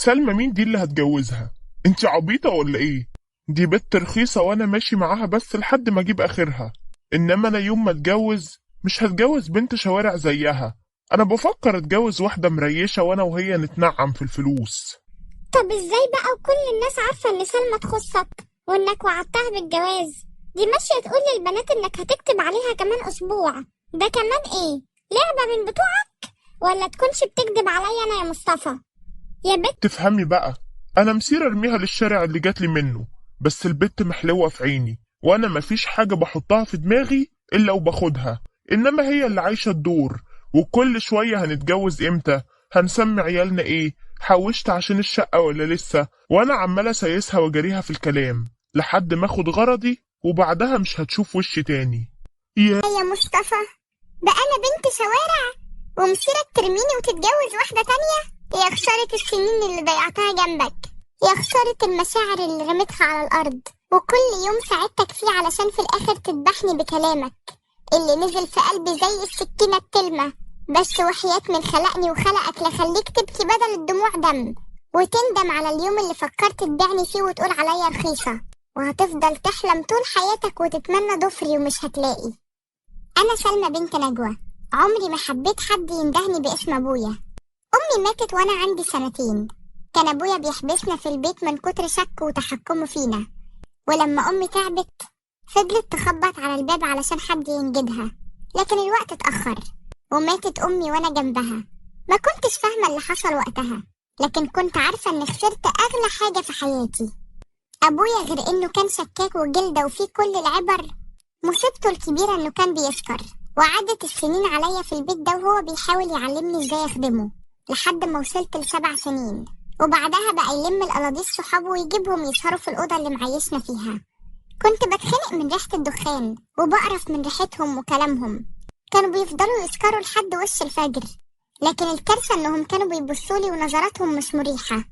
سلمى مين دي اللي هتجوزها؟ انت عبيطة ولا ايه؟ دي بنت رخيصة وانا ماشي معاها بس لحد ما اجيب اخرها. انما انا يوم ما اتجوز مش هتجوز بنت شوارع زيها. انا بفكر اتجوز واحدة مريشة وانا وهي نتنعم في الفلوس. طب ازاي بقى وكل الناس عارفة ان سلمى تخصك وانك وعدتها بالجواز؟ دي ماشية تقول للبنات انك هتكتب عليها كمان اسبوع. ده كمان ايه؟ لعبة من بتوعك؟ ولا تكونش بتكذب عليا انا يا مصطفى؟ يا بت. تفهمي بقى، انا مسير ارميها للشارع اللي جاتلي منه، بس البت محلوة في عيني وانا مفيش حاجة بحطها في دماغي الا وباخدها. انما هي اللي عايشة الدور، وكل شوية هنتجوز امتى، هنسمي عيالنا ايه، حوشت عشان الشقة ولا لسه، وانا عمالة سايسها وجريها في الكلام لحد ما اخد غرضي وبعدها مش هتشوف وشي تاني. يا مصطفى، بقى انا بنت شوارع ومصيرك ترميني وتتجوز واحدة تانية؟ يا خسارة السنين اللي ضيعتها جنبك، يا خسارة المشاعر اللي رميتها على الأرض، وكل يوم ساعدتك فيه علشان في الآخر تذبحني بكلامك اللي نزل في قلبي زي السكينة التلمة. بس وحياة من خلقني وخلقك لخليك تبكي بدل الدموع دم، وتندم على اليوم اللي فكرت تبيعني فيه وتقول عليا رخيصة، وهتفضل تحلم طول حياتك وتتمنى ضفري ومش هتلاقي. أنا سلمى بنت نجوى، عمري ما حبيت حد يندهني باسم أبويا. أمي ماتت وأنا عندي 2 سنين. كان أبويا بيحبسنا في البيت من كتر شك وتحكمه فينا، ولما أمي تعبت فضلت تخبط على الباب علشان حد ينجدها، لكن الوقت اتأخر وماتت أمي وأنا جنبها. ما كنتش فاهمة اللي حصل وقتها، لكن كنت عارفة إن خسرت أغلى حاجة في حياتي. أبويا غير إنه كان شكاك وجلدة وفيه كل العبر، مصيبته الكبيرة إنه كان بيسكر، وعدت السنين عليا في البيت ده وهو بيحاول يعلمني إزاي أخدمه لحد ما وصلت ل7 سنين. وبعدها بقى يلم القلاضيس صحابه ويجيبهم يسهروا في الأوضة اللي معيشنا فيها. كنت بتخنق من ريحة الدخان وبقرف من ريحتهم وكلامهم. كانوا بيفضلوا يسكروا لحد وش الفجر، لكن الكارثة إنهم كانوا بيبصولي ونظراتهم مش مريحة.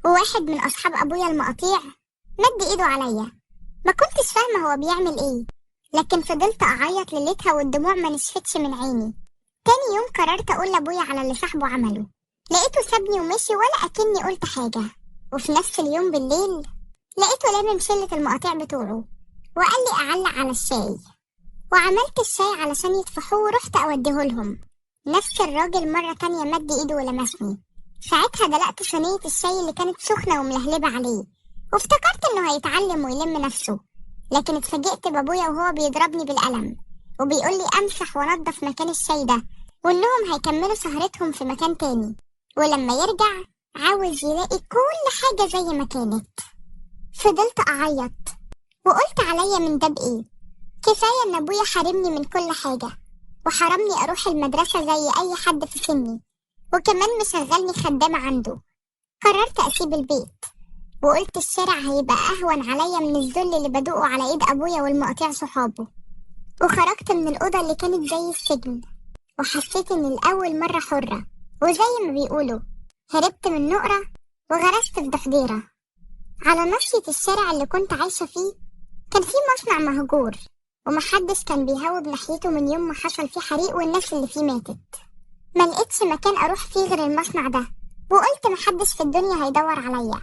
وواحد من أصحاب أبويا المقاطيع مد إيده عليا. ما كنتش فاهمة هو بيعمل إيه، لكن فضلت أعيط ليلتها والدموع ما نشفتش من عيني. تاني يوم قررت أقول لأبويا على اللي صاحبه عمله، لقيته سابني ومشي ولا أكني قلت حاجة. وفي نفس اليوم بالليل لقيته لامم شلة المقاطيع بتوعه وقال لي أعلق على الشاي، وعملت الشاي علشان يطفحوه ورحت أوديهولهم. نفس الراجل مرة تانية مد إيده ولمسني. ساعتها دلقت صينية الشاي اللي كانت سخنة وملهلبة عليه، وافتكرت إنه هيتعلم ويلم نفسه، لكن اتفاجئت بابويا وهو بيضربني بالقلم وبيقول لي أمسح وأنضف مكان الشاي ده، وإنهم هيكملوا سهرتهم في مكان تاني، ولما يرجع عاوز يلاقي كل حاجة زي ما كانت. فضلت أعيط وقلت عليا من ده بإيه؟ كفاية إن أبويا حرمني من كل حاجة، وحرمني أروح المدرسة زي أي حد في سني، وكمان مشغلني خدامة عنده. قررت أسيب البيت وقلت الشارع هيبقى أهون عليا من الذل اللي بدوقه على إيد أبويا والمقاطيع صحابه. وخرجت من الأوضة اللي كانت زي السجن، وحسيت إني لأول مرة حرة، وزي ما بيقولوا هربت من نقرة وغرست في ضفديرة. على ناصية الشارع اللي كنت عايشة فيه كان في مصنع مهجور، ومحدش كان بيهوب ناحيته من يوم ما حصل فيه حريق والناس اللي فيه ماتت. ما لقيتش مكان أروح فيه غير المصنع ده، وقلت محدش في الدنيا هيدور عليا،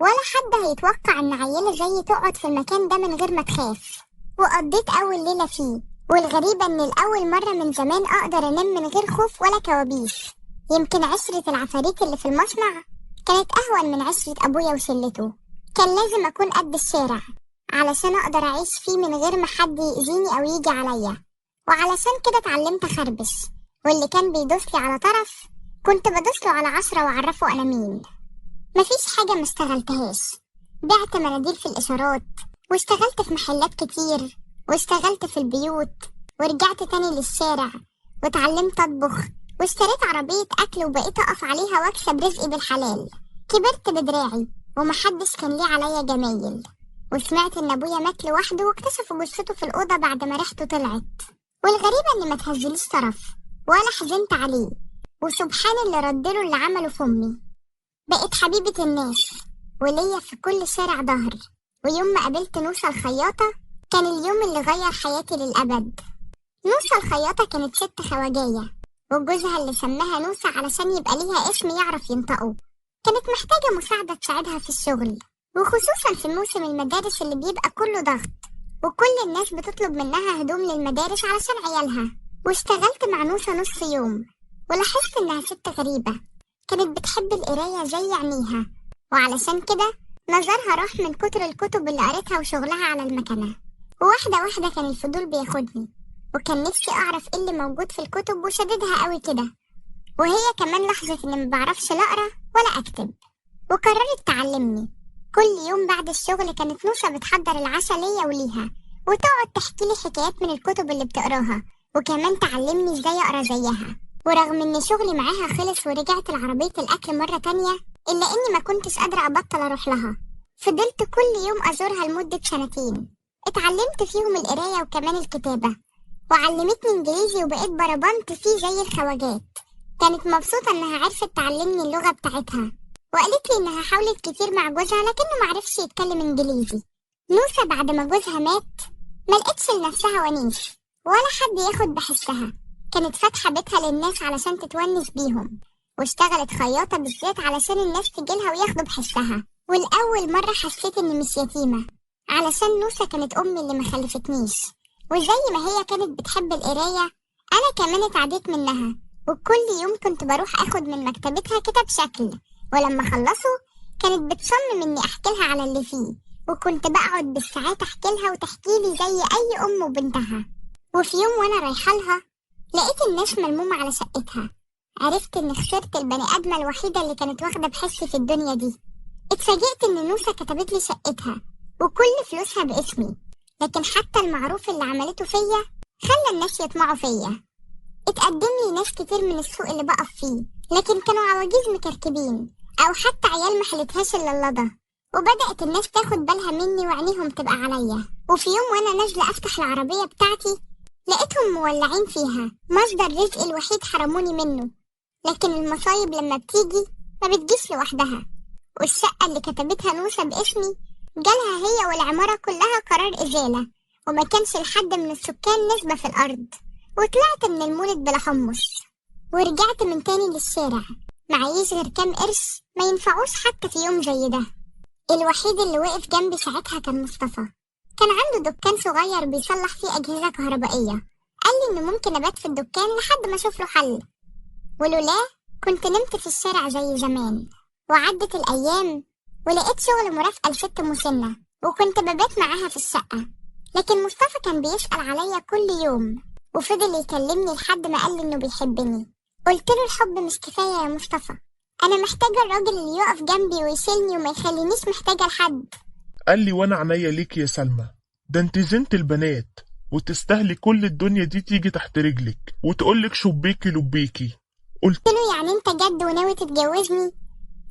ولا حد هيتوقع إن عيلة زيي تقعد في المكان ده من غير ما تخاف. وقضيت أول ليلة فيه، والغريبة إن الأول مرة من زمان أقدر أنام من غير خوف ولا كوابيس. يمكن عشرة العفاريت اللي في المصنع كانت أهون من عشرة أبويا وشلته. كان لازم أكون قد الشارع علشان أقدر أعيش فيه من غير ما حد يأذيني أو يجي عليا، وعلشان كده اتعلمت أخربش، واللي كان بيدوسلي على طرف كنت بدوسله على 10 وأعرفه أنا مين. مفيش حاجة مشتغلتهاش. بعت مناديل في الإشارات، واشتغلت في محلات كتير، واشتغلت في البيوت، ورجعت تاني للشارع واتعلمت أطبخ، واشتريت عربية أكل وبقيت أقف عليها واكسب رزقي بالحلال. كبرت بدراعي ومحدش كان ليه عليا جمايل. وسمعت إن أبويا مات لوحده واكتشفوا جثته في الأوضة بعد ما ريحته طلعت. والغريبة إني ما تهزليش طرف ولا حزنت عليه، وسبحان اللي ردله اللي عمله في أمي. بقيت حبيبة الناس وليا في كل شارع ظهر. ويوم ما قابلت نوسة الخياطة كان اليوم اللي غير حياتي للأبد. نوسة الخياطة كانت ست خواجاية، وجوزها اللي سماها نوسة علشان يبقى ليها اسم يعرف ينطقه كانت محتاجة مساعدة تساعدها في الشغل، وخصوصا في موسم المدارس اللي بيبقى كله ضغط وكل الناس بتطلب منها هدوم للمدارس علشان عيالها. واشتغلت مع نوسة نص يوم ولاحظت إنها ست غريبة، كانت بتحب القراية زي عينيها، وعلشان كده نظرها راح من كتر الكتب اللي قريتها وشغلها على المكنة. وواحدة واحدة كان الفضول بياخدني، وكان نفسي أعرف إيه اللي موجود في الكتب وشددها قوي كده. وهي كمان لاحظت إني مبعرفش لا أقرأ ولا أكتب، وقررت تعلمني. كل يوم بعد الشغل كانت نوسة بتحضر العشاء ليا وليها، وتقعد تحكي لي حكايات من الكتب اللي بتقراها، وكمان تعلمني ازاي اقرا زيها. ورغم ان شغلي معاها خلص ورجعت لعربية الاكل مرة تانية، الا اني ما كنتش قادرة ابطل اروح لها. فضلت كل يوم ازورها لمدة 2 سنين، اتعلمت فيهم القراية وكمان الكتابة، وعلمتني انجليزي وبقيت بربنت فيه زي الخواجات. كانت مبسوطة انها عرفت تعلمني اللغة بتاعتها، وقالت لي انها حاولت كتير مع جوزها لكنه معرفش يتكلم انجليزي. نوسة بعد ما جوزها مات ملقتش لنفسها ونيس ولا حد ياخد بحسها، كانت فاتحة بيتها للناس علشان تتونس بيهم، واشتغلت خياطة بالذات علشان الناس تجيلها وياخدوا بحسها. والأول مرة حسيت إني مش يتيمة، علشان نوسة كانت أمي اللي مخلفتنيش، وزي ما هي كانت بتحب القراية أنا كمان اتعديت منها. وكل يوم كنت بروح أخد من مكتبتها كتاب شكل، ولما خلصوا كانت بتصمم إني أحكيلها على اللي فيه، وكنت بقعد بالساعات أحكيلها وتحكيلي زي أي أم وبنتها. وفي يوم وأنا رايحالها لقيت الناس ملمومة على شقتها، عرفت إني خسرت البني آدمة الوحيدة اللي كانت واخدة بحسي في الدنيا دي. اتفاجئت إن نوسة كتبت لي شقتها وكل فلوسها باسمي، لكن حتى المعروف اللي عملته فيا خلى الناس يطمعوا فيا. اتقدم لي ناس كتير من السوق اللي بقف فيه، لكن كانوا عواجيز مكركبين أو حتى عيال محلتهاش إلا اللضا، وبدأت الناس تاخد بالها مني وعينيهم تبقى عليا. وفي يوم وأنا نازلة أفتح العربية بتاعتي لقيتهم مولعين فيها، مصدر رزقي الوحيد حرموني منه. لكن المصايب لما بتيجي ما بتجيش لوحدها، والشقة اللي كتبتها نوسة باسمي جالها هي والعمارة كلها قرار إزالة، وما كانش لحد من السكان نسبة في الأرض. وطلعت من المولد بلا حمص، ورجعت من تاني للشارع معيش غير كام قرش ما ينفعوش حتى في يوم زي ده. الوحيد اللي وقف جنبي ساعتها كان مصطفى، كان عنده دكان صغير بيصلح فيه أجهزة كهربائية، قال لي إنه ممكن أبات في الدكان لحد ما أشوف له حل، ولولا كنت نمت في الشارع زي زمان. وعدت الأيام ولقيت شغل مرافقة لست مسنة، وكنت ببات معاها في الشقة. لكن مصطفى كان بيسأل عليا كل يوم، وفضل يكلمني لحد ما قال لي إنه بيحبني. قلت له الحب مش كفاية يا مصطفى، أنا محتاجة الراجل اللي يقف جنبي ويشيلني وما يخلينيش محتاجة لحد. قال لي وانا عينيا ليك يا سلمى، ده انت زنت البنات وتستاهلي كل الدنيا دي تيجي تحت رجلك وتقولك شبيكي لبيكي. قلت له يعني انت جد وناوي تتجوزني؟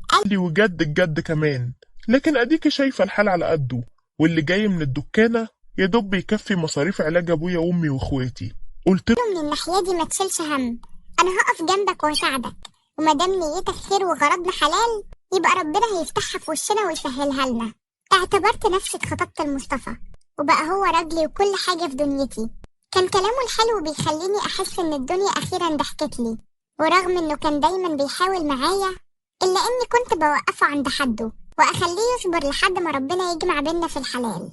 قال لي وجد الجد كمان، لكن اديكي شايفه الحال على قده، واللي جاي من الدكانه يا دوب يكفي مصاريف علاج ابويا وامي واخواتي. قلت له من الناحيه دي ما تشيلش هم، انا هقف جنبك واساعدك، وما دام نيتك خير وغرضنا حلال يبقى ربنا هيفتحها في وشنا ويسهلها لنا. اعتبرت نفسي اتخطبت لمصطفى، وبقى هو راجلي وكل حاجه في دنيتي. كان كلامه الحلو بيخليني احس ان الدنيا اخيرا ضحكت لي، ورغم انه كان دايما بيحاول معايا الا اني كنت بوقفه عند حده واخليه يصبر لحد ما ربنا يجمع بينا في الحلال.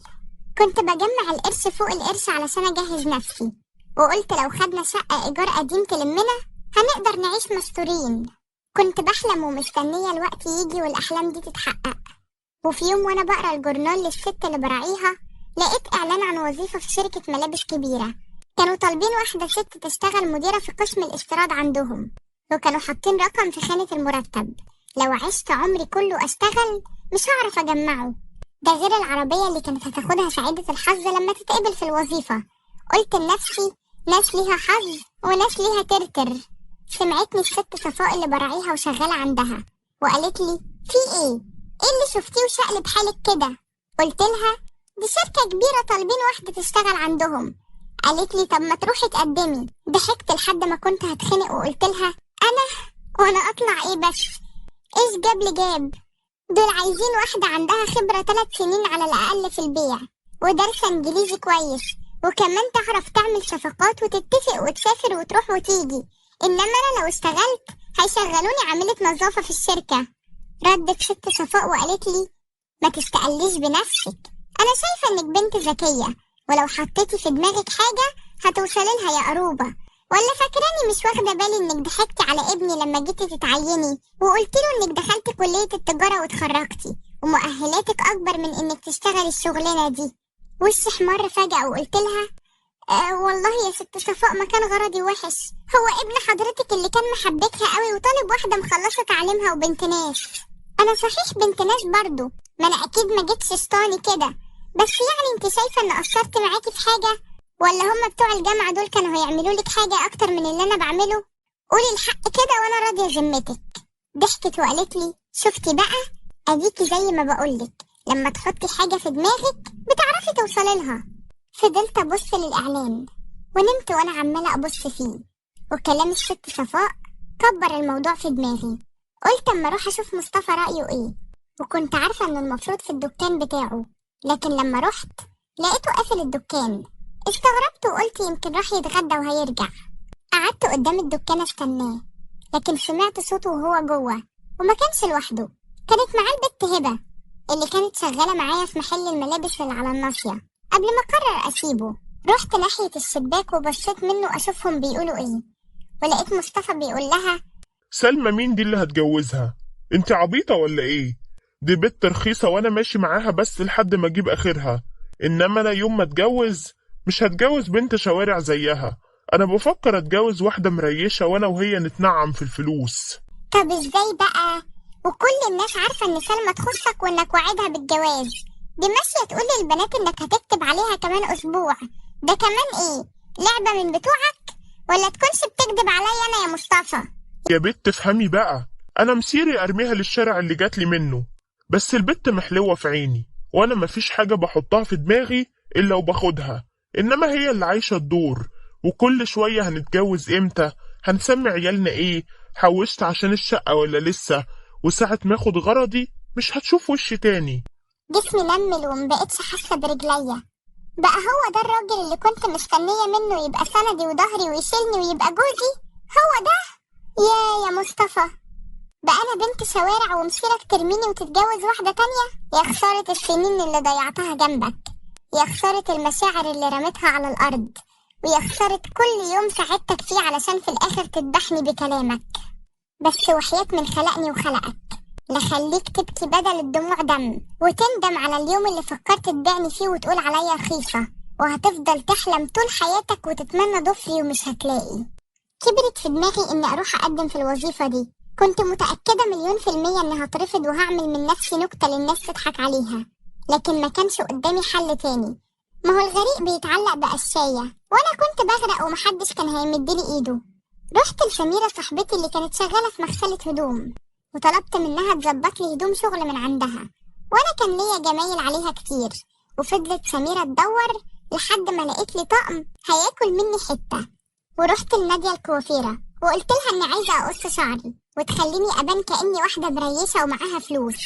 كنت بجمع القرش فوق القرش علشان اجهز نفسي، وقلت لو خدنا شقة ايجار قديم تلمنا هنقدر نعيش مستورين. كنت بحلم ومستنية الوقت يجي والاحلام دي تتحقق. وفي يوم وانا بقرا الجورنال للست اللي براعيها لقيت اعلان عن وظيفة في شركة ملابس كبيرة، كانوا طالبين واحدة ست تشتغل مديرة في قسم الاستيراد عندهم، وكانوا حاطين رقم في خانة المرتب لو عشت عمري كله اشتغل مش هعرف اجمعه، ده غير العربية اللي كانت هتاخدها سعيدة الحظ لما تتقبل في الوظيفة. قلت لنفسي ناس ليها حظ وناس ليها ترتر. سمعتني الست صفاء اللي براعيها وشغالة عندها وقالت لي في ايه اللي شفتيه وشقلب حالك كده؟ قلت لها دي شركة كبيرة طالبين واحدة تشتغل عندهم. قالت لي طب ما تروحي تقدمي. ضحكت لحد ما كنت هتخنق وقلت لها وانا اطلع ايه بس؟ ايش جاب لي جاب؟ دول عايزين واحدة عندها خبرة 3 سنين على الأقل في البيع ودارسة إنجليزي كويس، وكمان تعرف تعمل صفقات وتتفق وتسافر وتروح وتيجي. إنما أنا لو اشتغلت هيشغلوني عاملة نظافة في الشركة. ردت ست صفاء وقالت لي: ما تستقليش بنفسك، انا شايفة انك بنت ذكية، ولو حطيتي في دماغك حاجة هتوصلي لها يا قروبة. ولا فاكراني مش واخدة بالي انك ضحكتي على ابني لما جيتي تتعيني وقلت له انك دخلتي كلية التجارة واتخرجتي ومؤهلاتك اكبر من انك تشتغلي الشغلانة دي؟ وشي احمر فجأة وقلت لها: والله يا ست صفاء ما كان غرضي وحش، هو ابن حضرتك اللي كان محبكها قوي وطالب واحدة مخلصة تعليمها وبنت ناس. انا صحيح بنت ناس برضو، ما انا اكيد ما جيتش شطاني كده، بس يعني انت شايفة ان قصرت معاكي في حاجة؟ ولا هما بتوع الجامعة دول كانوا هيعملوا لك حاجة اكتر من اللي انا بعمله؟ قولي الحق كده وانا راضية ذمتك. ضحكت وقالت لي: شفتي بقى، اديكي زي ما بقولك، لما تحطي حاجة في دماغك بتعرفي توصلي لها. فضلت ابص للاعلان ونمت وانا عمالة ابص فيه، وكلام الست صفاء كبر الموضوع في دماغي. قلت اما اروح اشوف مصطفى رأيه ايه، وكنت عارفة انه المفروض في الدكان بتاعه، لكن لما رحت لقيته قافل الدكان. استغربت وقلت يمكن راح يتغدى وهيرجع. قعدت قدام الدكان استناه، لكن سمعت صوته وهو جوه، وما كانش لوحده، كانت معاه البت هبة اللي كانت شغالة معايا في محل الملابس اللي على الناصية. قبل ما اقرر اسيبه رحت ناحية الشباك وبصيت منه اشوفهم بيقولوا ايه، ولقيت مصطفى بيقول لها: سلمى مين دي اللي هتجوزها؟ انت عبيطة ولا ايه؟ دي بنت رخيصة وانا ماشي معاها بس لحد ما اجيب اخرها، انما انا يوم ما اتجوز مش هتجوز بنت شوارع زيها، انا بفكر اتجوز واحدة مريشة وانا وهي نتنعم في الفلوس. طب ازاي بقى؟ وكل الناس عارفة ان سلمى تخصك وانك وعدها بالجواز، دي ماشية تقول للبنات انك هتكتب عليها كمان اسبوع، ده كمان ايه؟ لعبة من بتوعك؟ ولا تكونش بتكذب عليا انا يا مصطفى؟ يا بت افهمي بقى، انا مسيري ارميها للشارع اللي جاتلي منه، بس البت محلوة في عيني، وانا مفيش حاجة بحطها في دماغي الا وباخدها، انما هي اللي عايشة الدور، وكل شوية هنتجوز امتى، هنسمي عيالنا ايه، حوشت عشان الشقة ولا لسه، وساعة ما اخد غرضي مش هتشوف وشي تاني. جسمي نمل ومبقتش حاسة برجليا. بقى هو ده الراجل اللي كنت مستنية منه يبقى سندي وظهري ويشيلني ويبقى جوزي؟ هو ده؟ يا مصطفى، بقى انا بنت شوارع ومصيرك ترميني وتتجوز واحدة تانية؟ يا خسارة السنين اللي ضيعتها جنبك، يا خسارة المشاعر اللي رميتها على الارض، ويا خسارة كل يوم ساعدتك فيه علشان في الاخر تذبحني بكلامك. بس وحياة من خلقني وخلقك لخليك تبكي بدل الدموع دم، وتندم على اليوم اللي فكرت تبيعني فيه وتقول عليا رخيصة، وهتفضل تحلم طول حياتك وتتمنى ضفري ومش هتلاقي. كبرت في دماغي اني اروح اقدم في الوظيفة دي، كنت متأكدة 100% اني هترفض وهعمل من نفسي نكتة للناس تضحك عليها، لكن ما كانش قدامي حل تاني. ما هو الغريق بيتعلق بقشاية، وانا كنت بغرق ومحدش كان هيمدلي ايده. رحت لسميرة صاحبتي اللي كانت شغالة في مغسلة هدوم، وطلبت منها تظبط لي هدوم شغل من عندها، وانا كان ليا جمايل عليها كتير. وفضلت سميرة تدور لحد ما لقيت لي طقم هياكل مني حتة. ورحت لنادية الكوافيرة وقلت لها اني عايزة اقص شعري وتخليني ابان كأني واحدة بريشة ومعاها فلوس.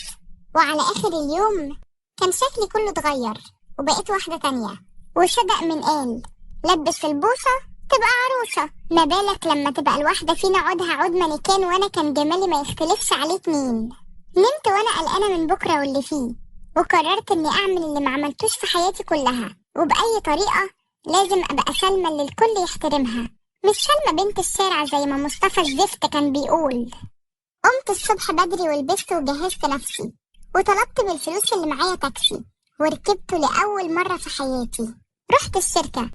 وعلى اخر اليوم كان شكلي كله اتغير وبقيت واحدة تانية. وصدق من قال: لبس البوصة تبقى عروسة. ما بالك لما تبقى الواحدة فينا عودها عود مانيكان، وانا كان جمالي ما يختلفش عليه اتنين. نمت وانا قلقانة من بكرة واللي فيه، وقررت اني اعمل اللي ما عملتوش في حياتي كلها، وبأي طريقة لازم ابقى سلمى اللي الكل يحترمها، مش سلمى بنت الشارع زي ما مصطفى الزفت كان بيقول. قمت الصبح بدري ولبست وجهزت نفسي، وطلبت بالفلوس اللي معايا تاكسي، وركبته لأول مرة في حياتي. رحت الشركة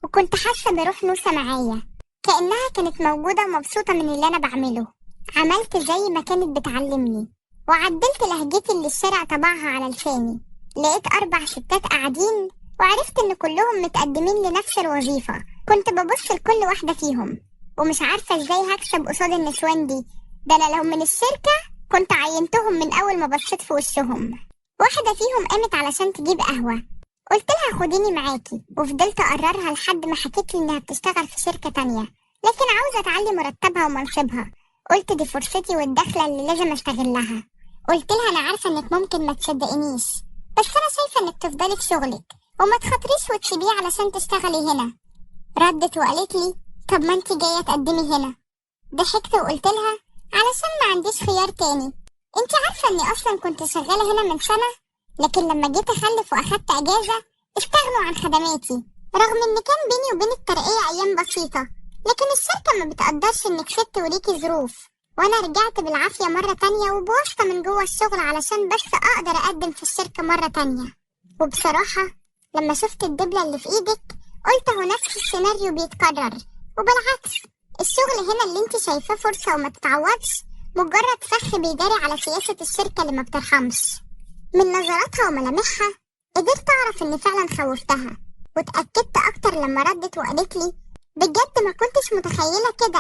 وكنت حاسة بروح نوسة معايا، كأنها كانت موجودة ومبسوطة من اللي أنا بعمله. عملت زي ما كانت بتعلمني، وعدلت لهجتي اللي الشارع طبعها على لساني. لقيت 4 ستات قاعدين، وعرفت إن كلهم متقدمين لنفس الوظيفة. كنت ببص لكل واحدة فيهم ومش عارفة إزاي هكسب قصاد النسوان دي، ده أنا لو من الشركة كنت عينتهم من أول ما بصيت في وشهم. واحدة فيهم قامت علشان تجيب قهوة، قلت لها خديني معاكي، وفضلت أقررها لحد ما حكيت لي إنها بتشتغل في شركة تانية، لكن عاوزة تعلي مرتبها ومنصبها. قلت دي فرصتي والدخلة اللي لازم أستغلها. قلت لها أنا عارفة إنك ممكن ما تصدقينيش، بس أنا شايفة إنك تفضلي في شغلك وما تخاطريش وتسيبيه علشان تشتغلي هنا. ردت وقالت لي: طب ما انتي جاية تقدمي هنا. ضحكت وقلت لها: علشان ما عنديش خيار تاني. انت عارفة اني اصلا كنت شغالة هنا من سنة، لكن لما جيت اخلف واخدت اجازة استغنوا عن خدماتي، رغم ان كان بيني وبين الترقية ايام بسيطة. لكن الشركة ما بتقدرش انك ست وليكي ظروف، وانا رجعت بالعافية مرة تانية وبواسطة من جوه الشغل علشان بس اقدر اقدم في الشركة مرة تانية. وبصراحة لما شفت الدبلة اللي في ايدك قلت هو نفس السيناريو بيتكرر، وبالعكس الشغل هنا اللي انت شايفاه فرصة وما تتعوضش مجرد فخ بيداري على سياسة الشركة اللي ما بترحمش. من نظراتها وملامحها قدرت اعرف اني فعلا خوفتها، واتأكدت اكتر لما ردت وقالت لي بجد ما كنتش متخيلة كده،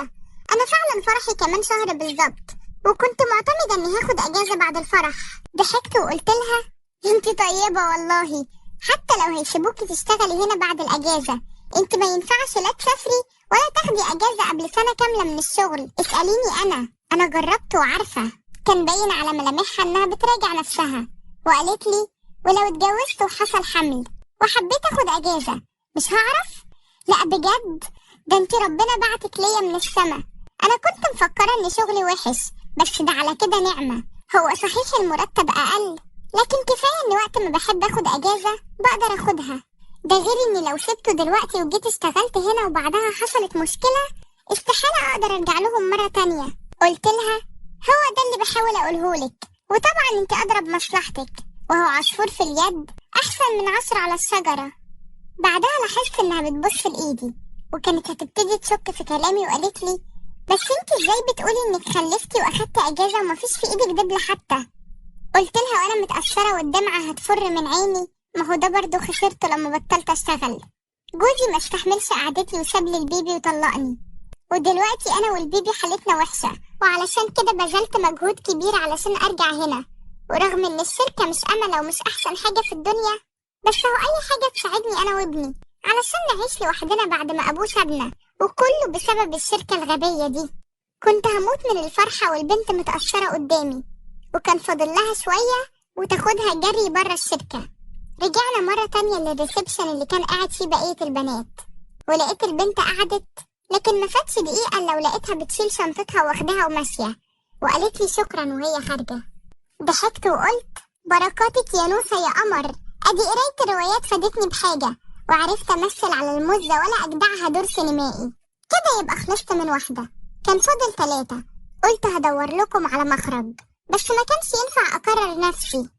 انا فعلا فرحي كمان شهر بالظبط، وكنت معتمدة اني هاخد اجازة بعد الفرح. ضحكت وقلت لها انت طيبة والله، حتى لو هيسيبوكي تشتغلي هنا بعد الاجازة انت ما ينفعش لا تسافري ولا تاخدي اجازة قبل سنة كاملة من الشغل. اسأليني انا جربت وعارفة. كان باين على ملامحها انها بتراجع نفسها، وقالت لي ولو اتجوزت وحصل حمل وحبيت اخد اجازة مش هعرف؟ لا بجد، ده انت ربنا بعتك ليا من السما. انا كنت مفكرة ان شغلي وحش، بس ده على كده نعمة. هو صحيح المرتب اقل، لكن كفاية ان وقت ما بحب اخد اجازة بقدر اخدها. ده غير اني لو سبته دلوقتي وجيت اشتغلت هنا وبعدها حصلت مشكلة استحالة اقدر ارجع لهم مرة تانية. قلت لها هو ده اللي بحاول اقولهولك، وطبعا انت ادرى بمصلحتك، وهو عصفور في اليد احسن من 10 على الشجرة. بعدها لاحظت انها بتبص لايدي وكانت هتبتدي تشك في كلامي، وقالت لي بس انت ازاي بتقولي انك خلفتي واخدتي اجازة ومفيش في ايدك دبلة حتى؟ قلت لها وانا متأثرة والدمعة هتفر من عيني ما هو ده برضه خسرته لما بطلت اشتغل. جوزي ما استحملش قعدتي وساب لي البيبي وطلقني، ودلوقتي انا والبيبي حالتنا وحشة، وعلشان كده بذلت مجهود كبير علشان ارجع هنا. ورغم ان الشركة مش املة ومش احسن حاجة في الدنيا، بس هو اي حاجة تساعدني انا وابني علشان نعيش لوحدنا بعد ما ابوه سابنا، وكله بسبب الشركة الغبية دي. كنت هموت من الفرحة والبنت متأثرة قدامي، وكان فاضل لها شوية وتاخدها جري برا الشركة. رجعنا مرة تانية للريسبشن اللي كان قاعد فيه بقية البنات، ولقيت البنت قعدت، لكن ما فاتش دقيقة لو لقيتها بتشيل شنطتها واخدها وماشية، وقالت لي شكرا وهي خارجة. ضحكت وقلت بركاتك يا نوسة يا قمر، ادي قراية الروايات فادتني بحاجة، وعرفت امثل على المزة ولا اجدعها دور سينمائي. كده يبقى خلصت من واحدة، كان فاضل 3. قلت هدور لكم على مخرج، بس ما كانش ينفع اكرر نفسي.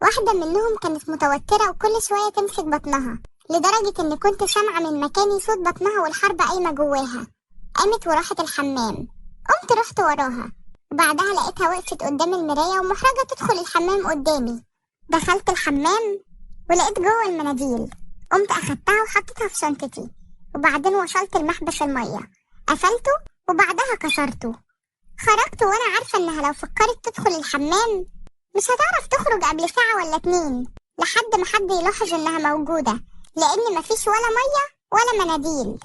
واحدة منهم كانت متوترة وكل شوية تمسك بطنها، لدرجة إن كنت سامعة من مكاني صوت بطنها والحرب قايمة جواها. قامت وراحت الحمام، قمت رحت وراها، وبعدها لقيتها وقفت قدام المراية ومحرجة تدخل الحمام قدامي. دخلت الحمام ولقيت جوه المناديل، قمت أخدتها وحطيتها في شنطتي، وبعدين وصلت المحبس المية قفلته وبعدها كسرته. خرجت وأنا عارفة إنها لو فكرت تدخل الحمام مش هتعرف تخرج قبل ساعة ولا 2 لحد ما حد يلاحظ إنها موجودة، لأن مفيش ولا مية ولا مناديل،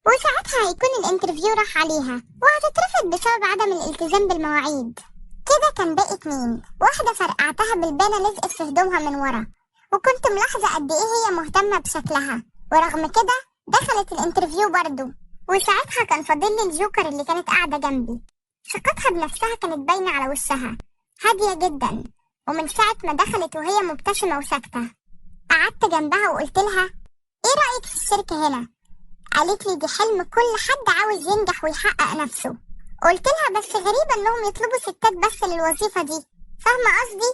وساعتها هيكون الانترفيو راح عليها وهتترفض بسبب عدم الالتزام بالمواعيد. كده كان باقي 2، واحدة فرقعتها بالبانة لزقت في هدومها من ورا، وكنت ملاحظة قد إيه هي مهتمة بشكلها، ورغم كده دخلت الانترفيو برضو. وساعتها كان فاضل لي الجوكر اللي كانت قاعدة جنبي. ثقتها بنفسها كانت باينة على وشها، هادية جدا، ومن ساعة ما دخلت وهي مبتسمة وساكتة. قعدت جنبها وقلت لها ايه رأيك في الشركة هنا؟ قالت لي دي حلم كل حد عاوز ينجح ويحقق نفسه. قلت لها بس غريبة انهم يطلبوا ستات بس للوظيفة دي، فاهمة قصدي؟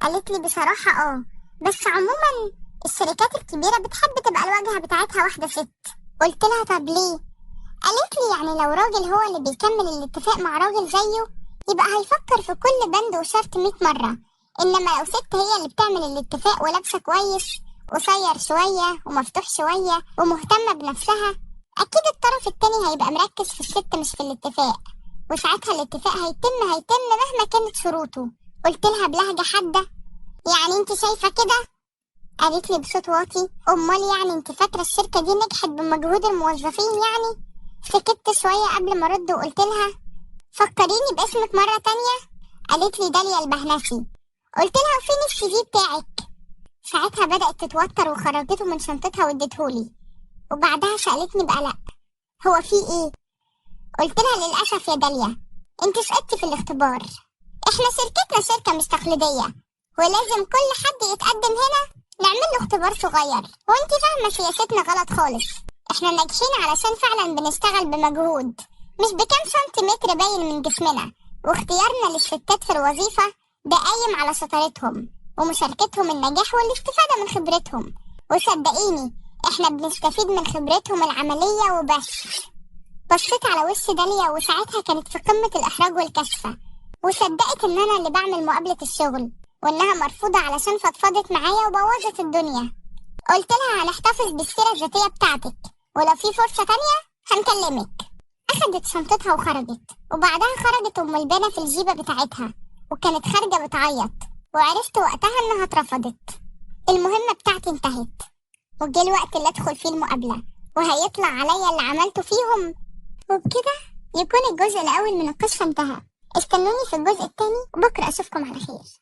قالت لي بصراحة بس عموما الشركات الكبيرة بتحب تبقى الواجهة بتاعتها واحدة ست. قلت لها طب ليه؟ قالت لي يعني لو راجل هو اللي بيكمل الاتفاق مع راجل زيه يبقى هيفكر في كل بند وشرط 100 مرة، إنما لو ست هي اللي بتعمل الاتفاق ولابسة كويس، قصير شوية ومفتوح شوية ومهتمة بنفسها، أكيد الطرف التاني هيبقى مركز في الست مش في الاتفاق، وساعتها الاتفاق هيتم مهما كانت شروطه. قلت لها بلهجة حادة يعني انت شايفة كده؟ قالت لي بصوت واطي أمال يعني انت فاكرة الشركة دي نجحت بمجهود الموظفين يعني؟ سكت شوية قبل ما أرد وقلت لها فكريني باسمك مرة تانية. قالت لي داليا البهنسي. قلت لها فين السي في بتاعك؟ ساعتها بدأت تتوتر وخرجته من شنطتها واديتهولي، وبعدها سألتني بقلق هو في ايه؟ قلت لها للأسف يا داليا انت سقطتي في الاختبار. احنا شركتنا شركة مش تقليدية، ولازم كل حد يتقدم هنا نعمل له اختبار صغير. وانتي فاهمة سياستنا غلط خالص. احنا ناجحين علشان فعلا بنشتغل بمجهود، مش بكام سنتيمتر باين من جسمنا. واختيارنا للستات في الوظيفة ده قايم على شطارتهم ومشاركتهم النجاح والاستفادة من خبرتهم. وصدقيني احنا بنستفيد من خبرتهم العملية وبس. بصيت على وش داليا وساعتها كانت في قمة الإحراج والكسفة، وصدقت إن أنا اللي بعمل مقابلة الشغل، وإنها مرفوضة علشان فضفضت معايا وبوظت الدنيا. قلت لها هنحتفظ بالسيرة الذاتية بتاعتك، ولو في فرصة تانية هنكلمك. أخدت شنطتها وخرجت، وبعدها خرجت أم البنا في الجيبة بتاعتها وكانت خارجة بتعيط، وعرفت وقتها إنها اترفضت. المهمة بتاعتي انتهت، وجه الوقت اللي أدخل فيه المقابلة وهيطلع عليا اللي عملته فيهم. وبكده يكون الجزء الأول من القصة انتهى. استنوني في الجزء الثاني، بكرة أشوفكم على خير.